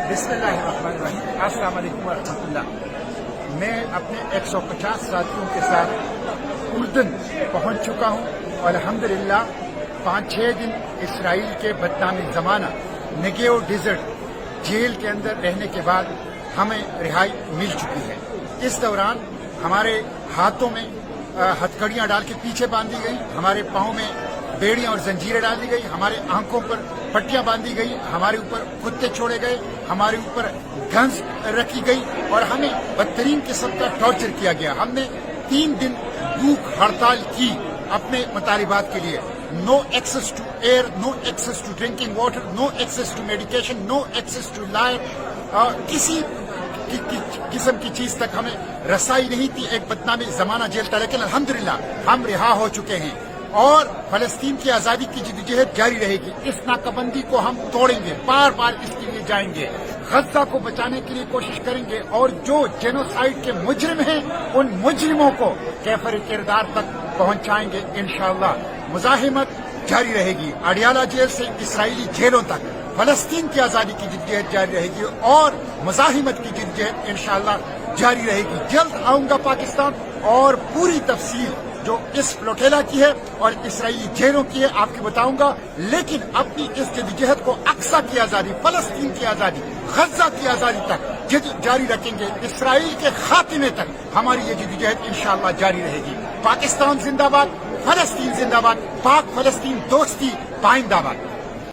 बिस्मिल्लाहिर्रहमानिर्रहीम। अस्सलाम वालेकुम वरहमतुल्लाह। मैं अपने 150 साथियों के साथ उर्दन पहुंच चुका हूं और अल्हम्दुलिल्लाह 5-6 दिन इसराइल के बदनामी ज़माना नेगेव डेजर्ट जेल के अंदर रहने के बाद हमें रिहाई मिल चुकी है। इस दौरान हमारे हाथों में हथकड़ियाँ डाल के पीछे बांधी गई, हमारे पाँव में बेड़ियाँ और जंजीरें डाल दी गई, हमारे आंखों पर पट्टियां बांधी गई, हमारे ऊपर कुत्ते छोड़े गए, हमारे ऊपर गन्स रखी गई और हमें बदतरीन किस्म का टॉर्चर किया गया। हमने 3 दिन भूख हड़ताल की अपने मुतालिबात के लिए। No access to air, no access to drinking water, no access to medication, no access to life, किसी किस्म की चीज तक हमें रसाई नहीं थी। एक बदनामी जमाना जेल था, लेकिन अल्हम्दुलिल्लाह हम रिहा हो चुके हैं और फलस्तीन की आजादी की जिद्दोजहद जारी रहेगी। इस नाकाबंदी को हम तोड़ेंगे, बार बार इसके लिए जाएंगे, गज्जा को बचाने के लिए कोशिश करेंगे और जो जेनोसाइड के मुजरिम हैं उन मुजरिमों को कैफर किरदार तक पहुंचाएंगे इंशाअल्लाह। मुजाहिमत जारी रहेगी, अडियाला जेल से इसराइली जेलों तक फलस्तीन की आजादी की जिद्दोजहद जारी रहेगी और मुजाहिमत की जिद्दोजहद इंशाअल्लाह जारी रहेगी। जल्द आऊंगा पाकिस्तान और पूरी तफसील जो इस फ्लोटेला की है और इसराइली जेलों की है आपको बताऊंगा। लेकिन अपनी इस जद्दोजहद को अक्सा की आजादी, फलस्तीन की आजादी, गज्जा की आजादी तक जारी रखेंगे। इसराइल के खात्मे तक हमारी ये जद्दोजहद इंशाअल्लाह जारी रहेगी। पाकिस्तान जिंदाबाद, फलस्तीन जिंदाबाद, पाक फलस्तीन दोस्ती पाइंदाबाद।